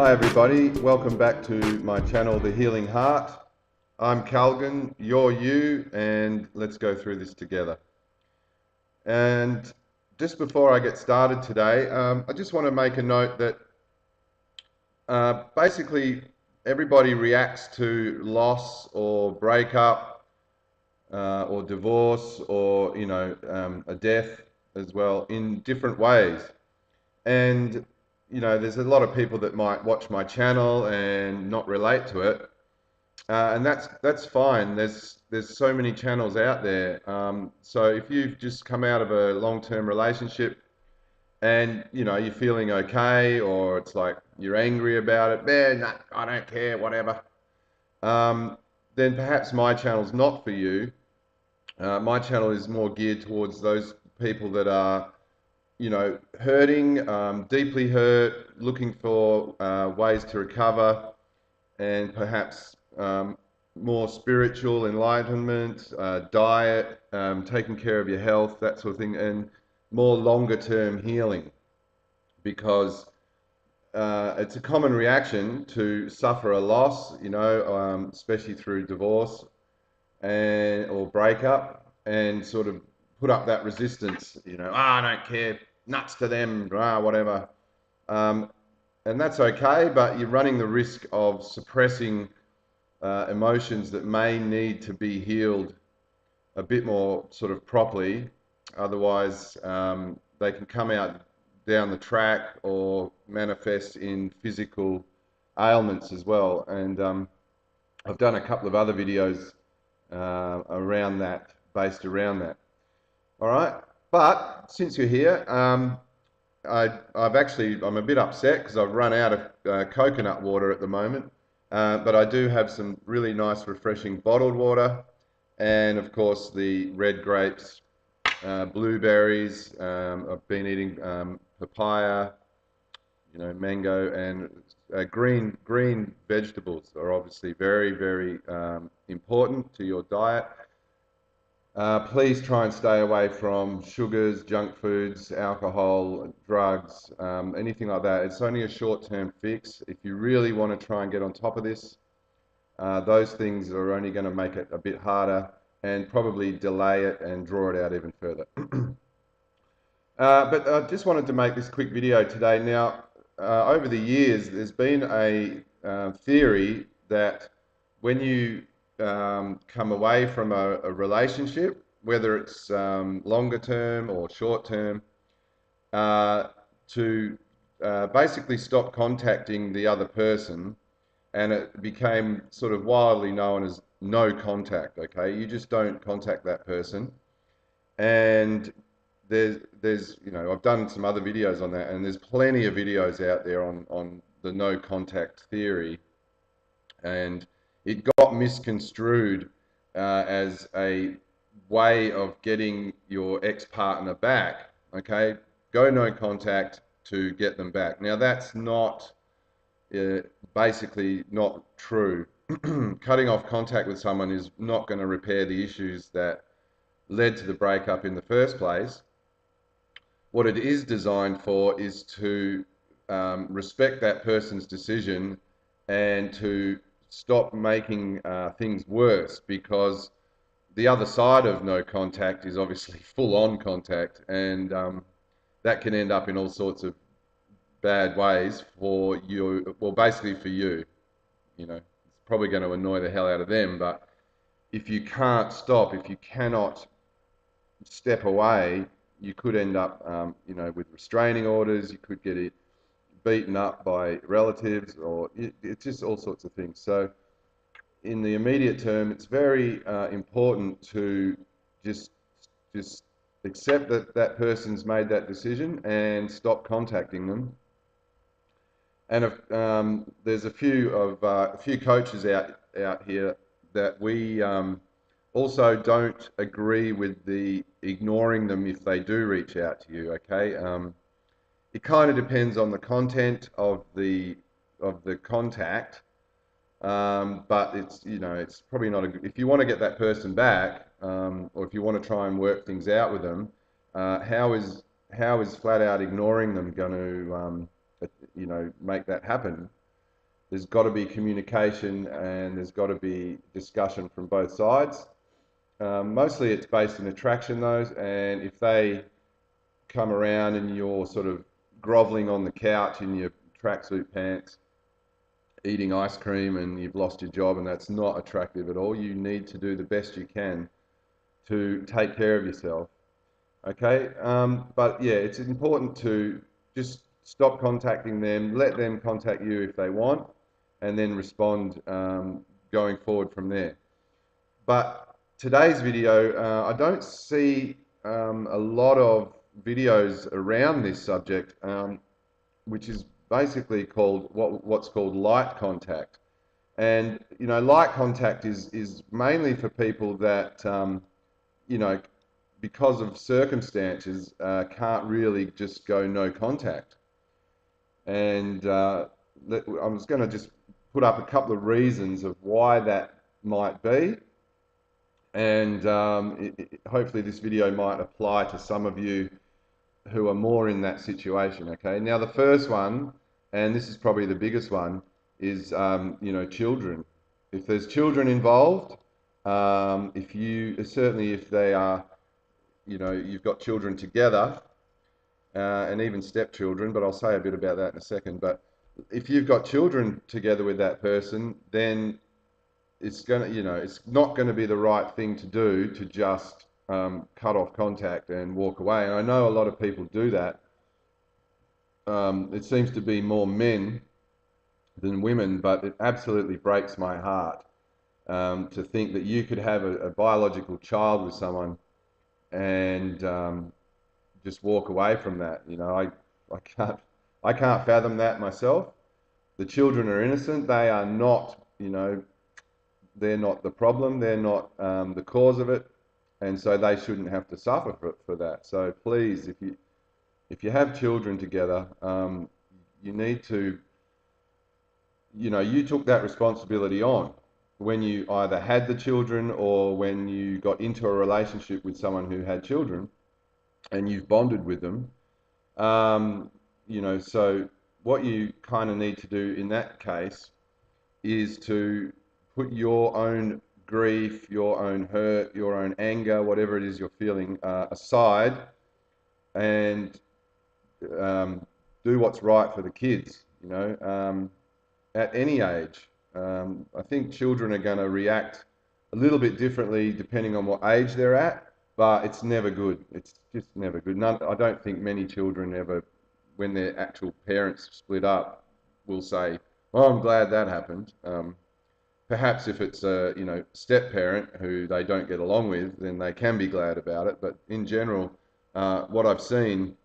Hi everybody, welcome back to my channel, The Healing Heart. I'm Calgan, you're you, and let's go through this together. And just before I get started today, I just want to make a note that basically everybody reacts to loss or breakup or divorce or, a death as well in different ways. And there's a lot of people that might watch my channel and not relate to it, and that's fine. There's so many channels out there. So if you've just come out of a long-term relationship and you're feeling okay, or it's like you're angry about it, man, nah, I don't care, whatever. Then perhaps my channel's not for you. My channel is more geared towards those people that are hurting, deeply hurt, looking for ways to recover, and perhaps more spiritual enlightenment, diet, taking care of your health, that sort of thing, and more longer term healing, because it's a common reaction to suffer a loss, especially through divorce or breakup, and sort of put up that resistance, I don't care, nuts to them, whatever. And that's okay, but you're running the risk of suppressing emotions that may need to be healed a bit more sort of properly. Otherwise, they can come out down the track or manifest in physical ailments as well. And I've done a couple of other videos around that, based around that. All right, but since you're here, I'm a bit upset because I've run out of coconut water at the moment, but I do have some really nice, refreshing bottled water, and of course the red grapes, blueberries. I've been eating papaya, mango, and green vegetables are obviously very, very important to your diet. Please try and stay away from sugars, junk foods, alcohol, drugs, anything like that. It's only a short-term fix. If you really want to try and get on top of this, those things are only going to make it a bit harder and probably delay it and draw it out even further. But I just wanted to make this quick video today. Now, over the years, there's been a theory that when you come away from a relationship, whether it's longer term or short term, to basically stop contacting the other person, and it became sort of widely known as no contact. Okay, you just don't contact that person, and there's I've done some other videos on that, and there's plenty of videos out there on the no contact theory, and it got misconstrued as a way of getting your ex-partner back. Okay, go no contact to get them back. Now that's not basically not true. Cutting off contact with someone is not going to repair the issues that led to the breakup in the first place. What it is designed for is to respect that person's decision and to stop making things worse, because the other side of no contact is obviously full-on contact, and that can end up in all sorts of bad ways for you. Well, basically for you, it's probably going to annoy the hell out of them, but if you can't stop, if you cannot step away, you could end up, with restraining orders. You could get it beaten up by relatives, or it's just all sorts of things. So in the immediate term, it's very important to just accept that that person's made that decision and stop contacting them. And if, there's a few coaches out here that we also don't agree with the ignoring them if they do reach out to you. Okay, it kind of depends on the content of the contact, but it's probably not if you want to get that person back, or if you want to try and work things out with them. How is flat out ignoring them going to make that happen? there's got to be communication and there's got to be discussion from both sides. Mostly it's based in attraction though, and if they come around and you're sort of groveling on the couch in your tracksuit pants, eating ice cream, and you've lost your job, and that's not attractive at all, you need to do the best you can to take care of yourself. Okay, but yeah, it's important to just stop contacting them, let them contact you if they want, and then respond going forward from there. But today's video, I don't see a lot of videos around this subject, which is basically called what's called light contact. And you know, light contact is mainly for people that you know, because of circumstances, can't really just go no contact. And I was going to just put up a couple of reasons of why that might be. And hopefully this video might apply to some of you who are more in that situation, okay? Now the first one, and this is probably the biggest one, is you know, children. If there's children involved, if you, certainly if they are, you know, you've got children together, and even stepchildren, but I'll say a bit about that in a second. But if you've got children together with that person, then it's gonna, you know, it's not going to be the right thing to do to just cut off contact and walk away. And I know a lot of people do that. It seems to be more men than women, but it absolutely breaks my heart to think that you could have a biological child with someone and just walk away from that. You know, I can't fathom that myself. The children are innocent. They are not, you know, they're not the problem. They're not the cause of it, and so they shouldn't have to suffer for that. So please, if you have children together, you need to, you know, you took that responsibility on when you either had the children or when you got into a relationship with someone who had children, and you've bonded with them. You know, so what you kind of need to do in that case is to put your own grief, your own hurt, your own anger, whatever it is you're feeling, aside, and do what's right for the kids, you know, at any age. I think children are going to react a little bit differently depending on what age they're at, but it's never good. It's just never good. I don't think many children ever, when their actual parents split up, will say, "Oh, I'm glad that happened." Perhaps if it's a, you know, step parent who they don't get along with, then they can be glad about it. But in general, what I've seen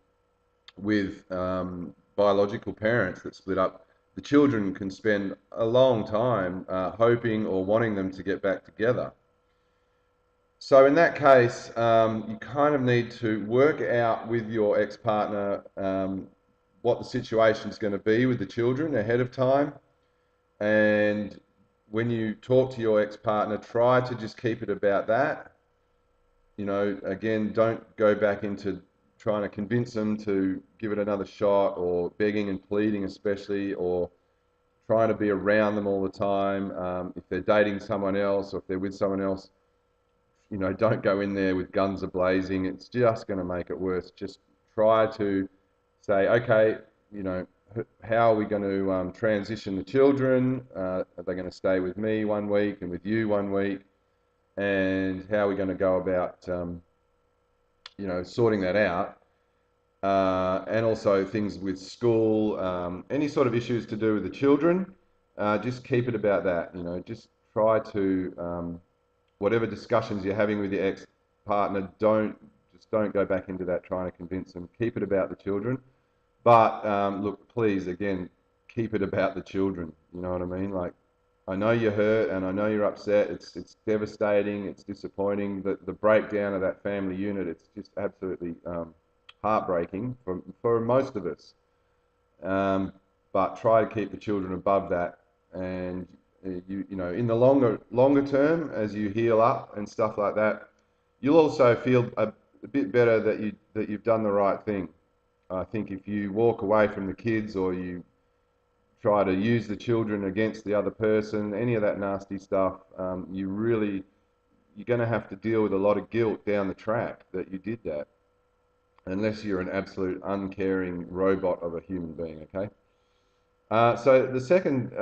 with biological parents that split up, the children can spend a long time hoping or wanting them to get back together. So in that case, you kind of need to work out with your ex-partner what the situation is going to be with the children ahead of time. And when you talk to your ex-partner, try to just keep it about that. You know, again, don't go back into trying to convince them to give it another shot, or begging and pleading especially, or trying to be around them all the time. If they're dating someone else or if they're with someone else, you know, don't go in there with guns a-blazing. It's just going to make it worse. Just try to say, okay, you know, how are we going to transition the children? Are they going to stay with me 1 week and with you 1 week? And how are we going to go about, you know, sorting that out? And also things with school, any sort of issues to do with the children, just keep it about that. You know, just try to, whatever discussions you're having with your ex-partner, don't go back into that trying to convince them. Keep it about the children. But look, please, again, keep it about the children. You know what I mean? Like, I know you're hurt and I know you're upset. It's devastating. It's disappointing. The breakdown of that family unit, it's just absolutely heartbreaking for most of us. But try to keep the children above that. And you know, in the longer term, as you heal up and stuff like that, you'll also feel a bit better that you've done the right thing. I think if you walk away from the kids, or you try to use the children against the other person, any of that nasty stuff, you're going to have to deal with a lot of guilt down the track that you did that, unless you're an absolute uncaring robot of a human being, okay? So the second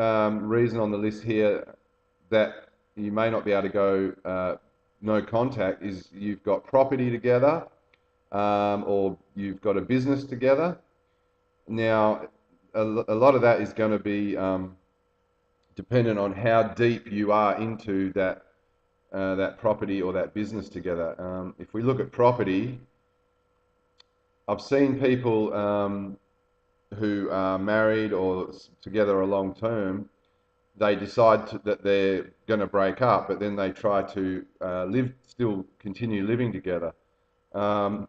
reason on the list here that you may not be able to go no contact is you've got property together, or you've got a business together. Now, a lot of that is going to be dependent on how deep you are into that property or that business together. If we look at property, I've seen people who are married or together a long term. They decide that they're going to break up, but then they try to still continue living together. Now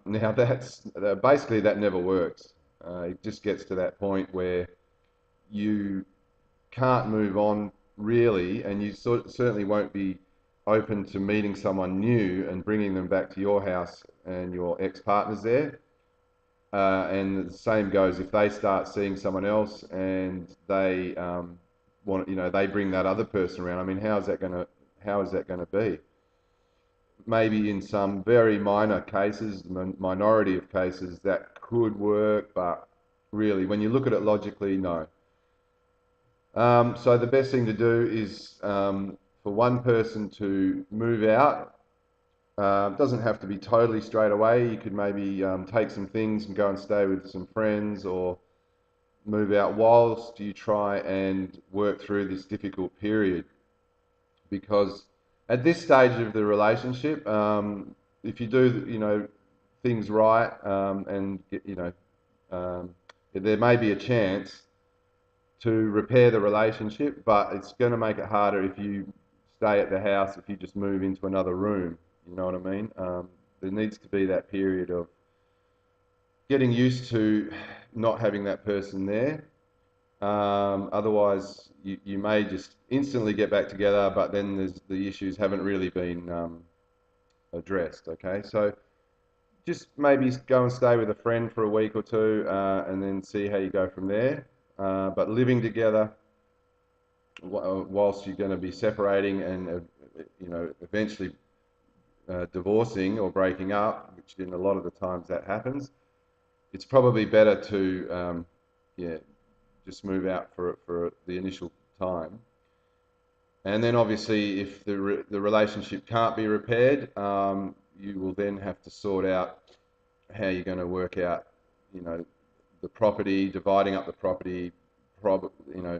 basically that never works. It just gets to that point where you can't move on really, and you certainly won't be open to meeting someone new and bringing them back to your house and your ex-partner's there. And the same goes if they start seeing someone else and they they bring that other person around. I mean, how is that going to be? Maybe in some very minor cases, minority of cases, that could work, but really, when you look at it logically, no. So the best thing to do is for one person to move out. Doesn't have to be totally straight away. You could maybe take some things and go and stay with some friends, or move out whilst you try and work through this difficult period. Because at this stage of the relationship, if you do, things right, and there may be a chance to repair the relationship, but it's going to make it harder if you stay at the house, if you just move into another room. You know what I mean? There needs to be that period of getting used to not having that person there. Otherwise, you may just instantly get back together, but then the issues haven't really been addressed. Okay, so just maybe go and stay with a friend for a week or two, and then see how you go from there. But living together whilst you're going to be separating and eventually divorcing or breaking up, which in a lot of the times that happens, it's probably better to just move out for the initial time. And then obviously if the relationship can't be repaired, you will then have to sort out how you're going to work out, the property, dividing up the property,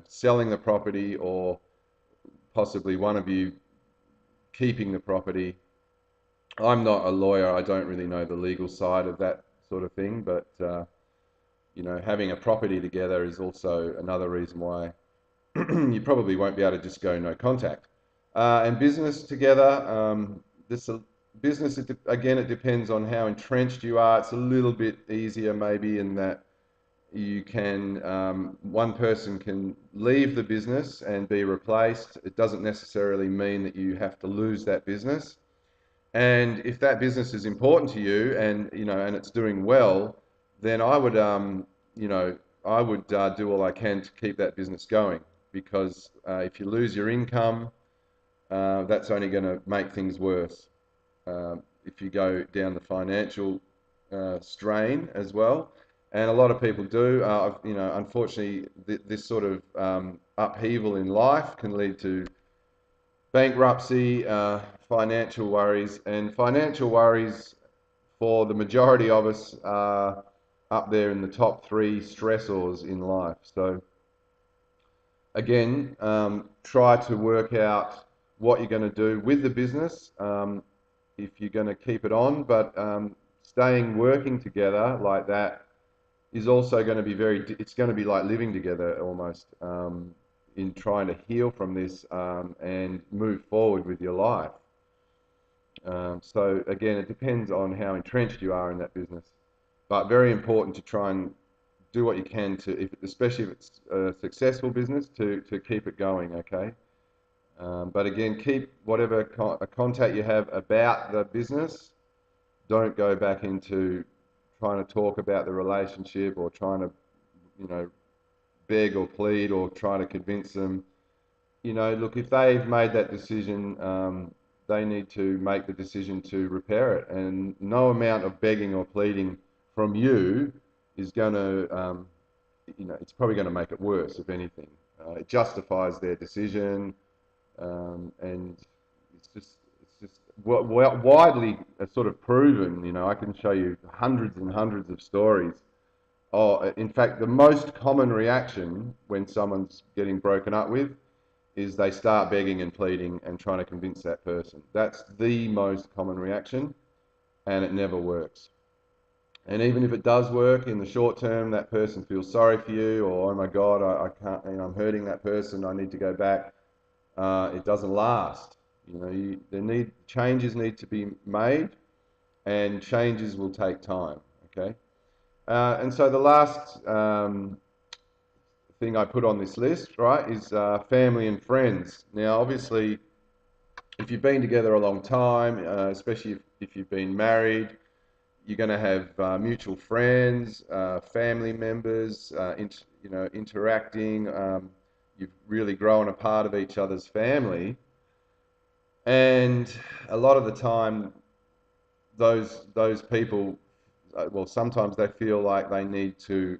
selling the property, or possibly one of you keeping the property. I'm not a lawyer. I don't really know the legal side of that sort of thing, but having a property together is also another reason why you probably won't be able to just go no contact. And business together, this business, again, it depends on how entrenched you are. It's a little bit easier maybe in that you can, one person can leave the business and be replaced. It doesn't necessarily mean that you have to lose that business. And if that business is important to you and, and it's doing well, then I would, do all I can to keep that business going, because if you lose your income, that's only going to make things worse. If you go down the financial strain as well, and a lot of people do, unfortunately, this sort of upheaval in life can lead to bankruptcy, financial worries, and financial worries for the majority of us are up there in the top 3 stressors in life. So again, try to work out what you're going to do with the business, if you're going to keep it on, but working together like that is also going to be it's going to be like living together almost, in trying to heal from this and move forward with your life. So again, it depends on how entrenched you are in that business, but very important to try and do what you can to, especially if it's a successful business, to keep it going, okay? But again, keep whatever contact you have about the business. Don't go back into trying to talk about the relationship or trying to, beg or plead or try to convince them. You know, look, if they've made that decision, they need to make the decision to repair it. And no amount of begging or pleading from you is going to, you know, it's probably going to make it worse, if anything. It justifies their decision, and it's just widely sort of proven. You know, I can show you hundreds and hundreds of stories. Oh, in fact, the most common reaction when someone's getting broken up with is they start begging and pleading and trying to convince that person. That's the most common reaction, and it never works. And even if it does work in the short term, that person feels sorry for you, or oh my God, I can't, you know, I'm hurting that person, I need to go back. It doesn't last. You know, changes need to be made, and changes will take time. Okay, and so the last thing I put on this list, right, is family and friends. Now, obviously, if you've been together a long time, especially if you've been married, you're going to have mutual friends, family members, you know, interacting. You've really grown a part of each other's family, and a lot of the time, those people, well, sometimes they feel like they need to,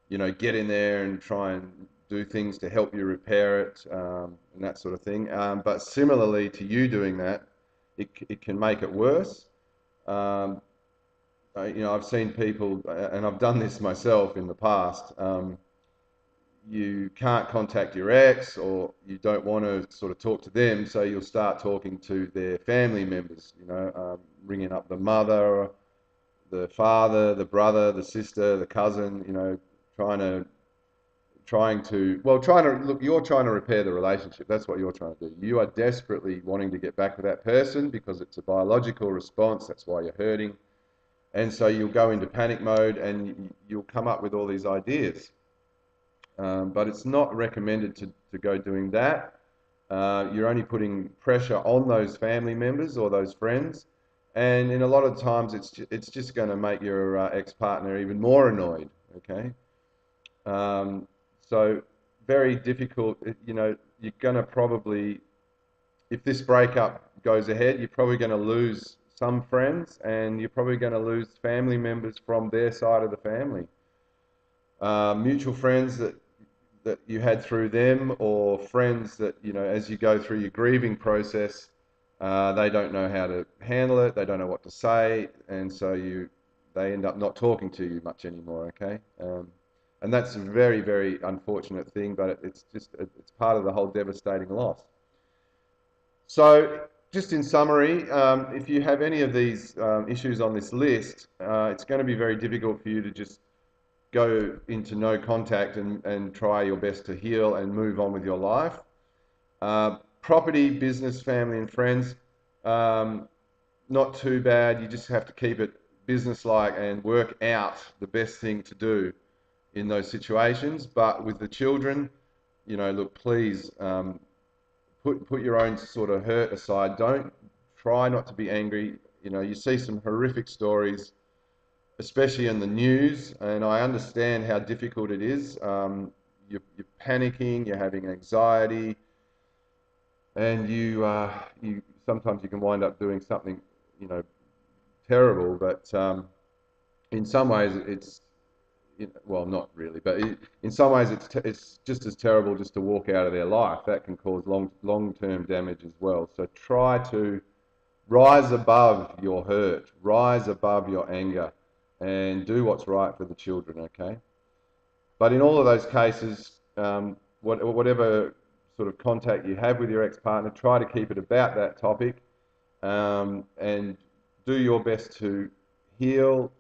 you know, get in there and try and do things to help you repair it, and that sort of thing. But similarly to you doing that, it can make it worse. Um, you know, I've seen people, and I've done this myself in the past. You can't contact your ex, or you don't want to sort of talk to them, so you'll start talking to their family members. You know, ringing up the mother, the father, the brother, the sister, the cousin. You know, trying to look, you're trying to repair the relationship. That's what you're trying to do. You are desperately wanting to get back with that person because it's a biological response. That's why you're hurting. And so you'll go into panic mode and you'll come up with all these ideas. But it's not recommended to go doing that. You're only putting pressure on those family members or those friends. And in a lot of times, it's just going to make your ex-partner even more annoyed. Okay. Um, so very difficult. You know, you're going to probably, if this breakup goes ahead, you're probably going to lose some friends, and you're probably going to lose family members from their side of the family. Mutual friends that you had through them, or friends that, you know, as you go through your grieving process, they don't know how to handle it, they don't know what to say, and so they end up not talking to you much anymore. Okay. And that's a very, very unfortunate thing, but it's part of the whole devastating loss. So, just in summary, if you have any of these issues on this list, it's going to be very difficult for you to just go into no contact and try your best to heal and move on with your life. Property, business, family, and friends, not too bad. You just have to keep it business-like and work out the best thing to do in those situations. But with the children, you know, look, please put your own sort of hurt aside. Don't try not to be angry. You know, you see some horrific stories, especially in the news, and I understand how difficult it is. You're panicking, you're having anxiety, and you sometimes you can wind up doing something, you know, terrible. But in some ways, it's, you know, well, not really, but in some ways, it's just as terrible just to walk out of their life. That can cause long-term damage as well. So try to rise above your hurt, rise above your anger, and do what's right for the children. Okay. But in all of those cases, whatever sort of contact you have with your ex-partner, try to keep it about that topic, and do your best to heal,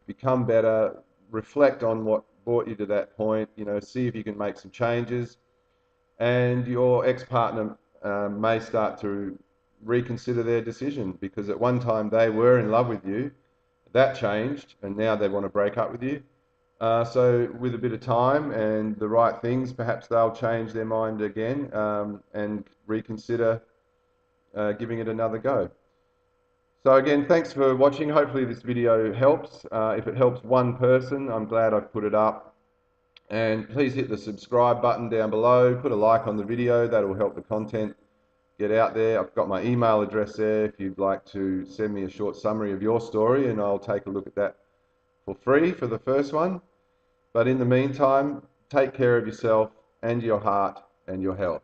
become better, reflect on what brought you to that point, you know, see if you can make some changes, and your ex-partner may start to reconsider their decision, because at one time they were in love with you, that changed, and now they want to break up with you. So with a bit of time and the right things, perhaps they'll change their mind again, and reconsider giving it another go. So again, thanks for watching. Hopefully this video helps. If it helps one person, I'm glad I've put it up. And please hit the subscribe button down below, put a like on the video, that will help the content get out there. I've got my email address there if you'd like to send me a short summary of your story, and I'll take a look at that for free for the first one. But in the meantime, take care of yourself and your heart and your health.